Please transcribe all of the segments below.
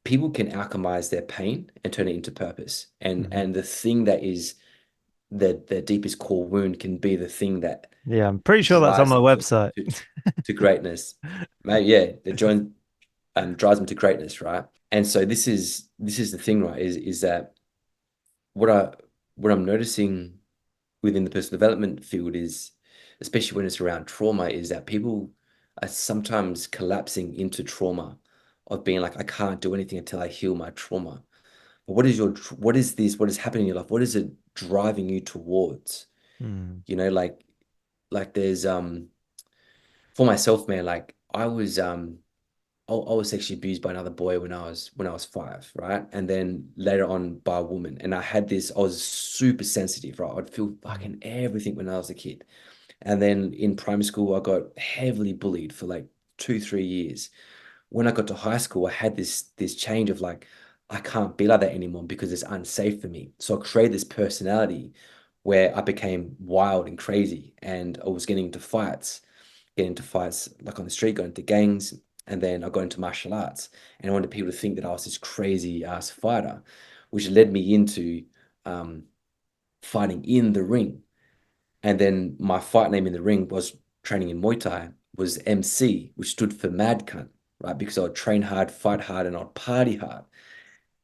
people can alchemize their pain and turn it into purpose. Hmm. And the thing that is their deepest core wound can be the thing that Yeah, I'm pretty sure that's on drives my them website. to greatness. Mate, yeah, the joint drives them to greatness, right? And so this is the thing, right? Is that what I what I'm noticing within the personal development field is, especially when it's around trauma, is that people are sometimes collapsing into trauma of being like, I can't do anything until I heal my trauma. But what is this? What is happening in your life? What is it driving you towards? Mm. You know, like there's for myself, man, like I was sexually abused by another boy when I was 5, right? And then later on by a woman. And I was super sensitive, right? I'd feel Mm. fucking everything when I was a kid. And then in primary school, I got heavily bullied for like 2, 3 years. When I got to high school, I had this change of like, I can't be like that anymore because it's unsafe for me. So I created this personality where I became wild and crazy, and I was getting into fights like on the street, going into gangs, and then I got into martial arts. And I wanted people to think that I was this crazy ass fighter, which led me into um, fighting in the ring. And then my fight name in the ring was training in Muay Thai was MC, which stood for Mad Cunt, right? Because I would train hard, fight hard, and I'd party hard.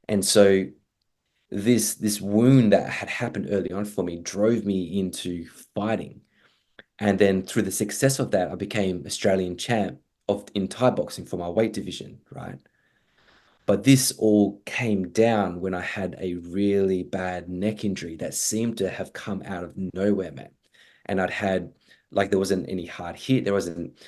And so this wound that had happened early on for me drove me into fighting. And then through the success of that, I became Australian champ of in Thai boxing for my weight division, right? But this all came down when I had a really bad neck injury that seemed to have come out of nowhere, man. And I'd had like there wasn't any hard hit, there wasn't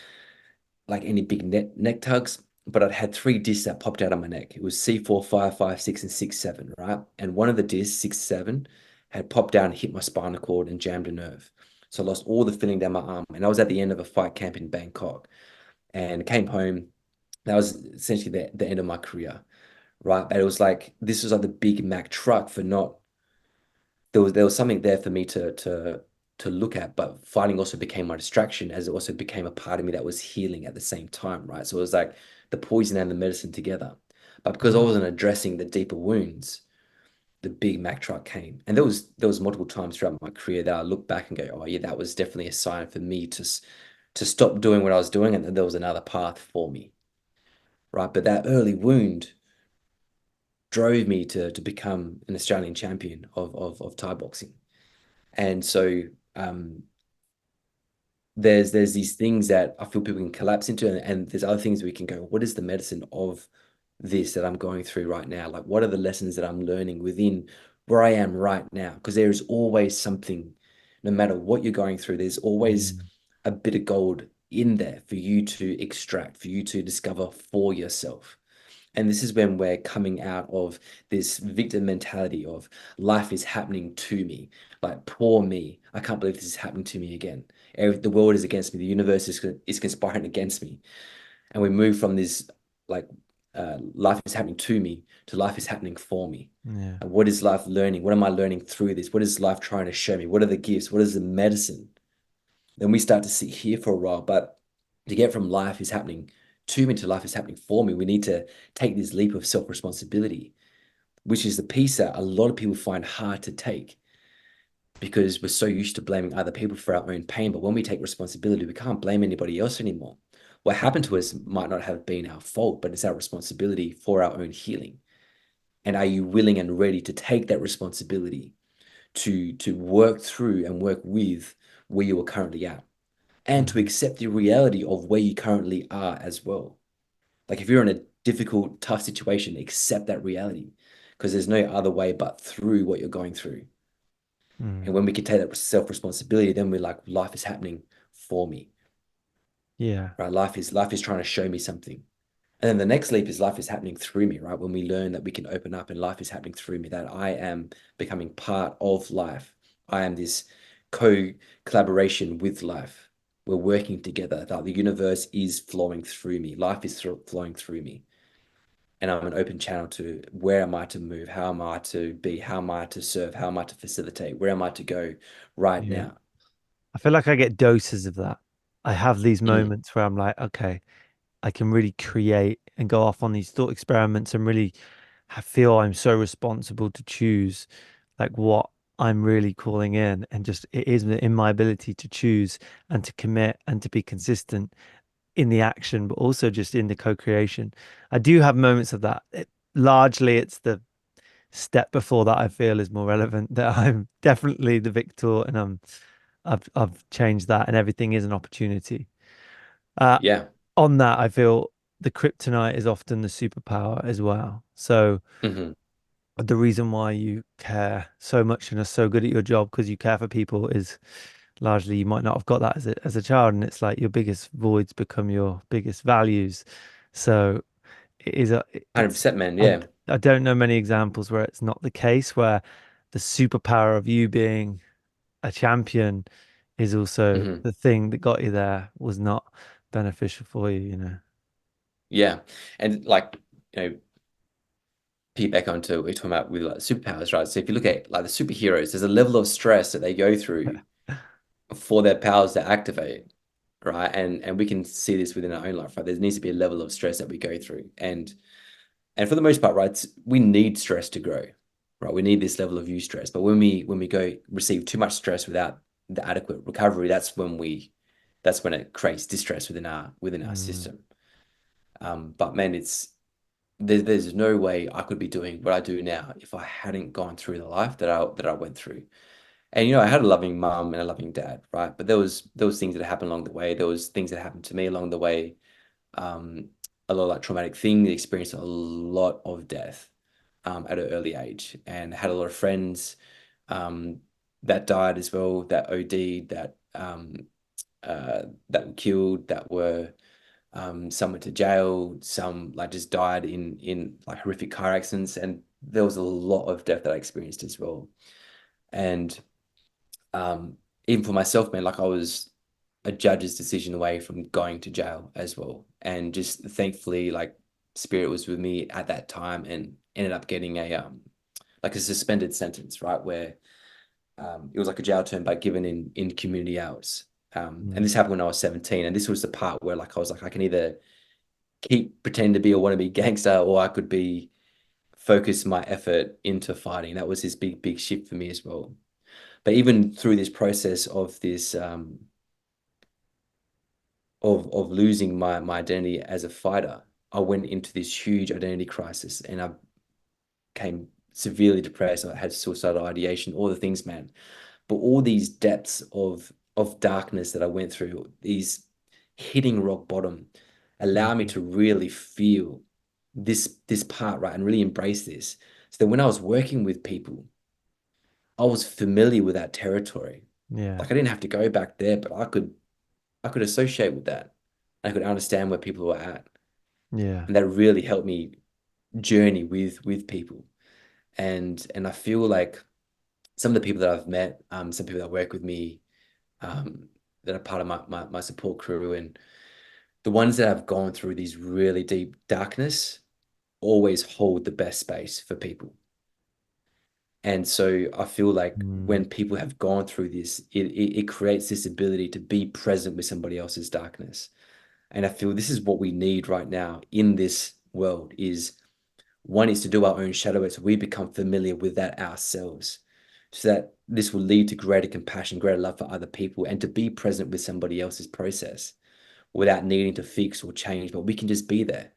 like any big neck tugs, but I'd had 3 discs that popped out of my neck. It was C4, 5, 5, 6, and 6, 7, right? And one of the discs, 6, 7, had popped down and hit my spinal cord and jammed a nerve. So I lost all the feeling down my arm. And I was at the end of a fight camp in Bangkok and came home. That was essentially the end of my career, right? But it was like this was like the Big Mac truck for not there was something there for me to look at, but fighting also became my distraction as it also became a part of me that was healing at the same time, right? So it was like the poison and the medicine together. But because I Mm. wasn't addressing the deeper wounds, the Big Mac truck came. And there was multiple times throughout my career that I look back and go, oh yeah, that was definitely a sign for me to stop doing what I was doing, and then there was another path for me, right? But that early wound drove me to become an Australian champion of Thai boxing. And so um, there's these things that I feel people can collapse into, and there's other things we can go, what is the medicine of this that I'm going through right now? Like, what are the lessons that I'm learning within where I am right now? Because there is always something, no matter what you're going through, there's always Mm. a bit of gold in there for you to extract, for you to discover for yourself. And this is when we're coming out of this victim mentality of life is happening to me. Like, poor me. I can't believe this is happening to me again. The world is against me. The universe is conspiring against me. And we move from this, like, life is happening to me to life is happening for me. Yeah. And what is life learning? What am I learning through this? What is life trying to show me? What are the gifts? What is the medicine? Then we start to sit here for a while. But to get from life is happening to me to life is happening for me, we need to take this leap of self responsibility, which is the piece that a lot of people find hard to take because we're so used to blaming other people for our own pain. But when we take responsibility, we can't blame anybody else anymore. What happened to us might not have been our fault, but it's our responsibility for our own healing. And are you willing and ready to take that responsibility to work through and work with where you are currently at? And to Mhm. accept the reality of where you currently are as well. Like if you're in a difficult, tough situation, accept that reality because there's no other way but through what you're going through. And Mm. when we can take that self responsibility, then we're like, life is happening for me, Yeah. right? Life is trying to show me something. And then the next leap is life is happening through me, right? When we learn that we can open up and life is happening through me, that I am becoming part of life. I am this co-collaboration with life. We're working together. That the universe is flowing through me. Life is flowing through me. And I'm an open channel to where am I to move? How am I to be? How am I to serve? How am I to facilitate? Where am I to go right Yeah. now? I feel like I get doses of that. I have these Mm, moments where I'm like, okay, I can really create and go off on these thought experiments and really feel I'm so responsible to choose like what I'm really calling in, and just it is in my ability to choose and to commit and to be consistent in the action, but also just in the co-creation. I do have moments of that. Largely, it's the step before that I feel is more relevant. That I'm definitely the victor, and I've changed that, and everything is an opportunity. Uh, Yeah. on that, I feel the kryptonite is often the superpower as well. So Hmm. the reason why you care so much and are so good at your job because you care for people is largely you might not have got that as a child, and it's like your biggest voids become your biggest values. So it is a it's 100%, man. I Yeah. I don't know many examples where it's not the case, where the superpower of you being a champion is also Hmm. the thing that got you there was not beneficial for you, you know. Yeah. And like, you know, piggyback onto what we're talking about with like superpowers, right? So if you look at like the superheroes, there's a level of stress that they go through for their powers to activate, right? And we can see this within our own life, right? There needs to be a level of stress that we go through. And for the most part, right, we need stress to grow, right? We need this level of eustress. But when we go receive too much stress without the adequate recovery, that's when it creates distress within our Mm, system. But man, there's no way I could be doing what I do now if I hadn't gone through the life that I went through. And I had a loving mom and a loving dad, right? But there was things that happened along the way. There was things that happened to me along the way. Um, a lot of like traumatic things. Experienced a lot of death at an early age, and had a lot of friends um, that died as well, that OD'd, that were killed, that were some went to jail, some like just died in like horrific car accidents, and there was a lot of death that I experienced as well. And um, even for myself, man, like I was a judge's decision away from going to jail as well. And just thankfully, like Spirit was with me at that time and ended up getting a like a suspended sentence, right? Where it was like a jail term but given in community hours. And mm, this happened when I was 17. And this was the part where like I was like, I can either keep pretending to be a wannabe gangster or I could be focus my effort into fighting. That was this big shift for me as well. But even through this process of this of losing my identity as a fighter, I went into this huge identity crisis and I became severely depressed. I had suicidal ideation, all the things, man. But all these depths of darkness that I went through, these hitting rock bottom, allow me mm, to really feel this part, right, and really embrace this. So that when I was working with people, I was familiar with that territory. yeah, Like I didn't have to go back there, but I could associate with that. I could understand where people were at. yeah, And that really helped me journey with people. And I feel like some of the people that I've met, some people that work with me, that are part of my support crew, and the ones that have gone through these really deep darkness always hold the best space for people. And so I feel like mm, when people have gone through this, it creates this ability to be present with somebody else's darkness. And I feel this is what we need right now in this world is one is to do our own shadow work so we become familiar with that ourselves. So that this will lead to greater compassion, greater love for other people, and to be present with somebody else's process without needing to fix or change. But we can just be there.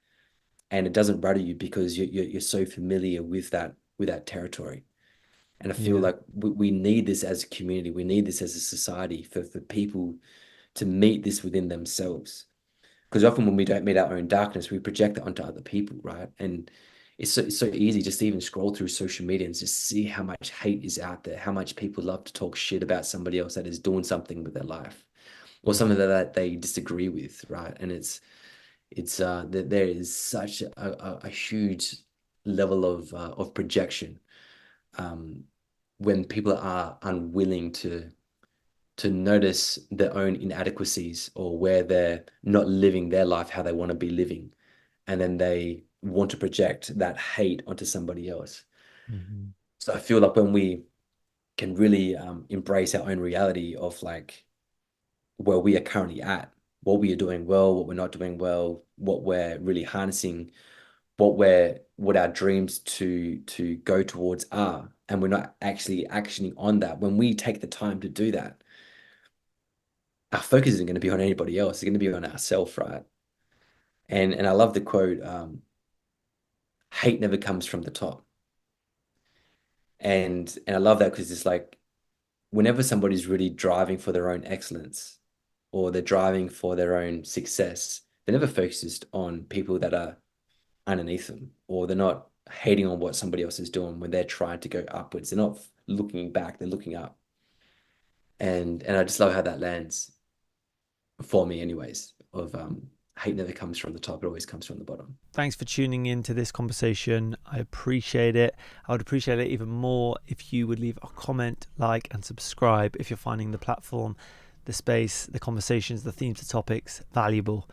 And it doesn't rudder you because you're so familiar with that territory. And I feel yeah, like we need this as a community. We need this as a society for people to meet this within themselves. Because often when we don't meet our own darkness, we project it onto other people, right? And it's so easy just to even scroll through social media and just see how much hate is out there, how much people love to talk shit about somebody else that is doing something with their life or something mhm, that they disagree with, right? And it's that there is such a huge level of projection um, when people are unwilling to notice their own inadequacies or where they're not living their life how they want to be living. And then they want to project that hate onto somebody else. mhm, So I feel like when we can really embrace our own reality of like where we are currently at, what we are doing well, what we're not doing well, what we're really harnessing, what our dreams to go towards are, and we're not actually actioning on that. When we take the time to do that, our focus isn't going to be on anybody else. It's going to be on ourselves, right? And I love the quote, hate never comes from the top. And I love that because it's like whenever somebody's really driving for their own excellence or they're driving for their own success, they're never focused on people that are underneath them, or they're not hating on what somebody else is doing when they're trying to go upwards. They're not looking back, they're looking up. And I just love how that lands for me anyways, of hate never comes from the top, it always comes from the bottom. Thanks for tuning in to this conversation. I appreciate it. I would appreciate it even more if you would leave a comment, like, and subscribe if you're finding the platform, the space, the conversations, the themes, the topics valuable.